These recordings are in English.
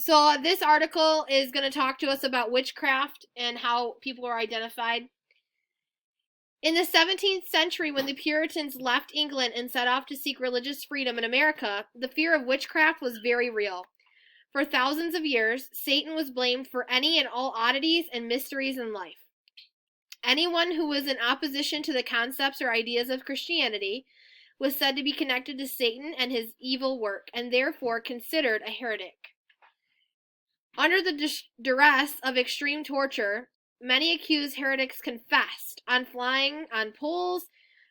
So this article is going to talk to us about witchcraft and how people are identified. In the 17th century, when the Puritans left England and set off to seek religious freedom in America, the fear of witchcraft was very real. For thousands of years, Satan was blamed for any and all oddities and mysteries in life. Anyone who was in opposition to the concepts or ideas of Christianity was said to be connected to Satan and his evil work, and therefore considered a heretic. Under the duress of extreme torture, many accused heretics confessed on flying on poles,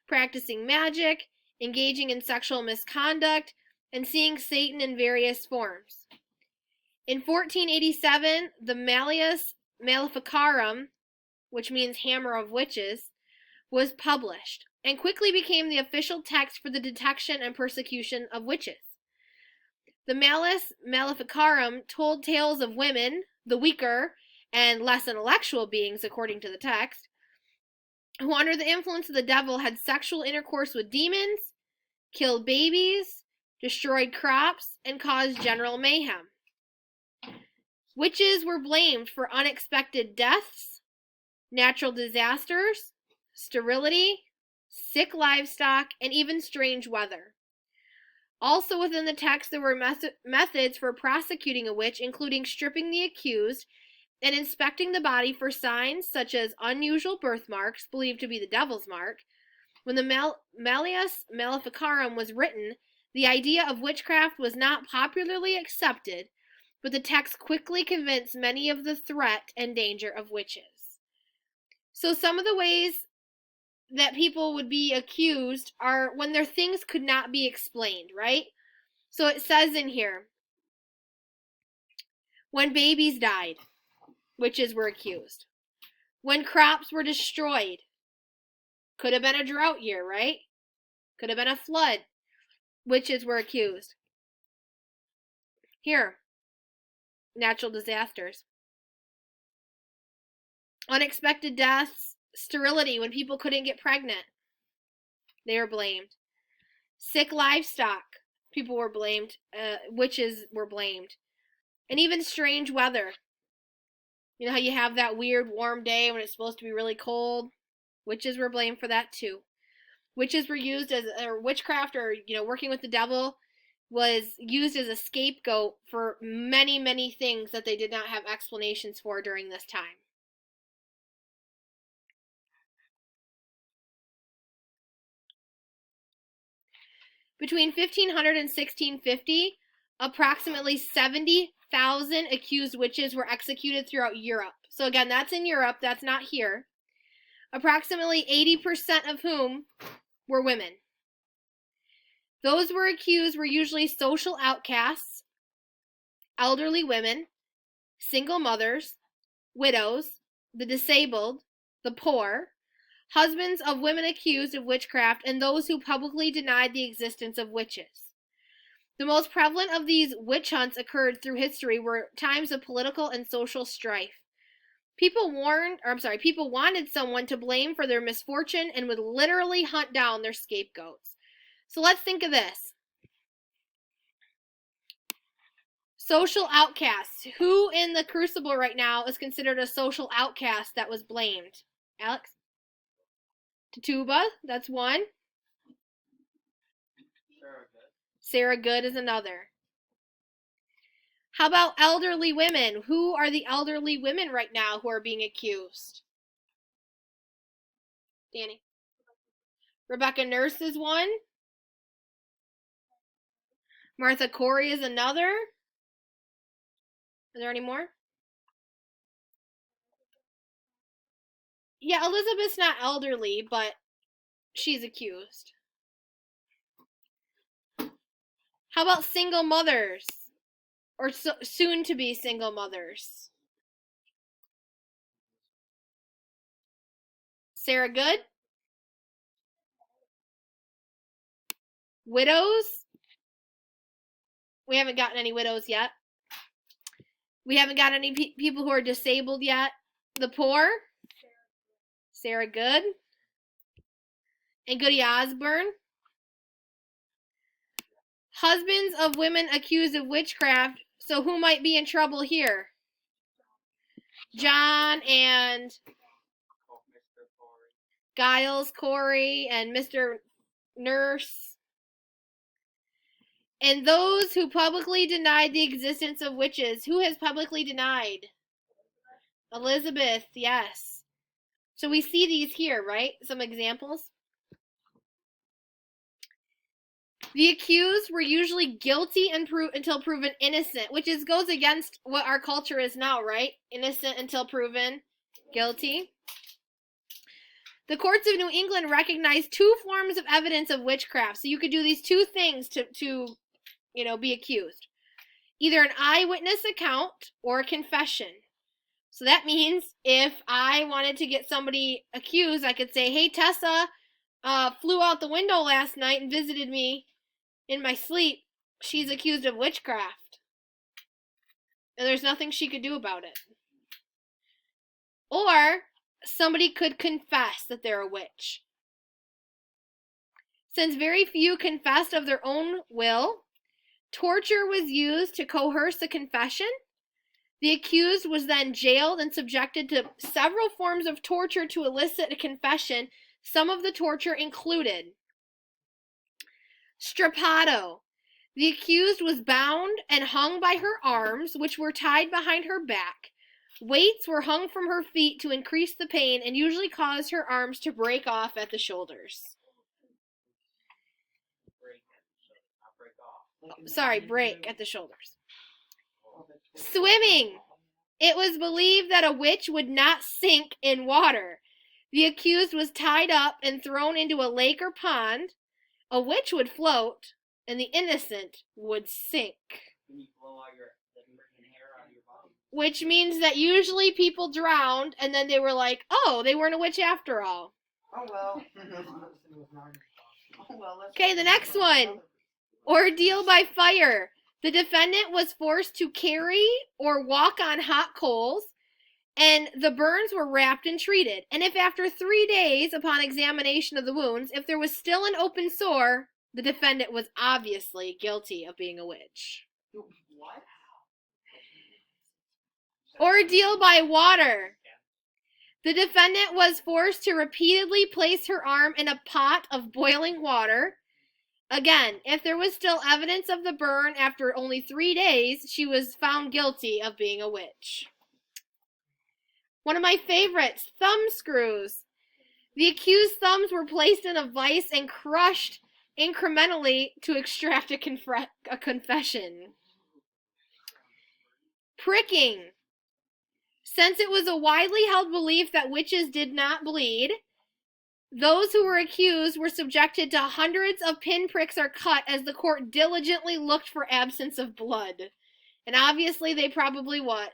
practicing magic, engaging in sexual misconduct, and seeing Satan in various forms. In 1487, the Malleus Maleficarum, which means Hammer of Witches, was published, and quickly became the official text for the detection and persecution of witches. The Malleus Maleficarum told tales of women, the weaker and less intellectual beings according to the text, who under the influence of the devil had sexual intercourse with demons, killed babies, destroyed crops, and caused general mayhem. Witches were blamed for unexpected deaths, natural disasters, sterility, sick livestock, and even strange weather. Also within the text, there were methods for prosecuting a witch, including stripping the accused and inspecting the body for signs such as unusual birthmarks, believed to be the devil's mark. When the Malleus Maleficarum was written, the idea of witchcraft was not popularly accepted, but the text quickly convinced many of the threat and danger of witches. So some of the ways that people would be accused are when their things could not be explained, right? So it says in here, when babies died, witches were accused. When crops were destroyed, could have been a drought year, right? Could have been a flood, witches were accused. Here, natural disasters. Unexpected deaths, sterility, when people couldn't get pregnant, they were blamed. Sick livestock, people were blamed, witches were blamed. And even strange weather. You know how you have that weird warm day when it's supposed to be really cold? Witches were blamed for that too. Witches were used as, or witchcraft, or, working with the devil was used as a scapegoat for many, many things that they did not have explanations for during this time. Between 1500 and 1650, approximately 70,000 accused witches were executed throughout Europe. So again, that's in Europe, that's not here. Approximately 80% of whom were women. Those who were accused were usually social outcasts, elderly women, single mothers, widows, the disabled, the poor, husbands of women accused of witchcraft, and those who publicly denied the existence of witches. The most prevalent of these witch hunts occurred through history were times of political and social strife. People wanted someone to blame for their misfortune and would literally hunt down their scapegoats. So let's think of this. Social outcasts. Who in the crucible right now is considered a social outcast that was blamed? Alex? Tituba, that's one. Sarah Good is another. How about elderly women? Who are the elderly women right now who are being accused? Danny. Rebecca Nurse is one. Martha Corey is another. Are there any more? Yeah, Elizabeth's not elderly, but she's accused. How about single mothers? Or soon to be single mothers? Sarah Good? Widows? We haven't gotten any widows yet. We haven't got any people who are disabled yet. The poor? Sarah Good. And Goody Osborne. Husbands of women accused of witchcraft So who might be in trouble here? John and Giles Corey and Mr. Nurse. And those who publicly denied the existence of witches. Who has publicly denied? Elizabeth, yes. So we see these here, right? Some examples. The accused were usually guilty until proven innocent, which goes against what our culture is now, right? Innocent until proven guilty. The courts of New England recognized two forms of evidence of witchcraft. So you could do these two things to be accused. Either an eyewitness account or a confession. So that means if I wanted to get somebody accused, I could say, hey, Tessa flew out the window last night and visited me in my sleep. She's accused of witchcraft. And there's nothing she could do about it. Or somebody could confess that they're a witch. Since very few confessed of their own will, torture was used to coerce a confession. The accused was then jailed and subjected to several forms of torture to elicit a confession. Some of the torture included strappado. The accused was bound and hung by her arms, which were tied behind her back. Weights were hung from her feet to increase the pain and usually caused her arms to break off at the shoulders. Break at the shoulders. Swimming. It was believed that a witch would not sink in water. The accused was tied up and thrown into a lake or pond. A witch would float, and the innocent would sink. Which means that usually people drowned, and then they were like, oh, they weren't a witch after all. Oh, well. Okay, the next one. Ordeal by fire. The defendant was forced to carry or walk on hot coals, and the burns were wrapped and treated. And if after 3 days, upon examination of the wounds, if there was still an open sore, the defendant was obviously guilty of being a witch. What? Ordeal by water. The defendant was forced to repeatedly place her arm in a pot of boiling water. Again, if there was still evidence of the burn after only 3 days, she was found guilty of being a witch. One of my favorites, thumb screws. The accused's thumbs were placed in a vise and crushed incrementally to extract a confession. Pricking. Since it was a widely held belief that witches did not bleed, those who were accused were subjected to hundreds of pinpricks or cut as the court diligently looked for absence of blood. And obviously they probably what?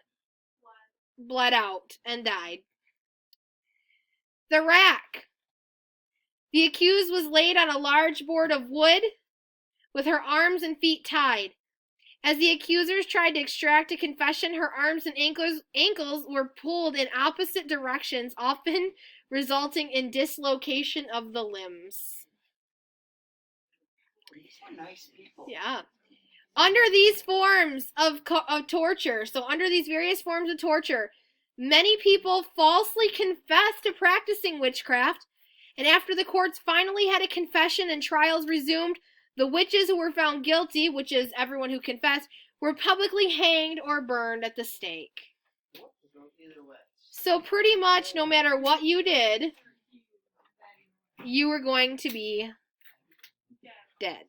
Bled out and died. The rack. The accused was laid on a large board of wood with her arms and feet tied. As the accusers tried to extract a confession, her arms and ankles were pulled in opposite directions, often resulting in dislocation of the limbs. These are nice people. Yeah. Under these forms of torture, so under these various forms of torture, many people falsely confessed to practicing witchcraft, and after the courts finally had a confession and trials resumed, the witches who were found guilty, which is everyone who confessed, were publicly hanged or burned at the stake. So pretty much no matter what you did, you were going to be dead.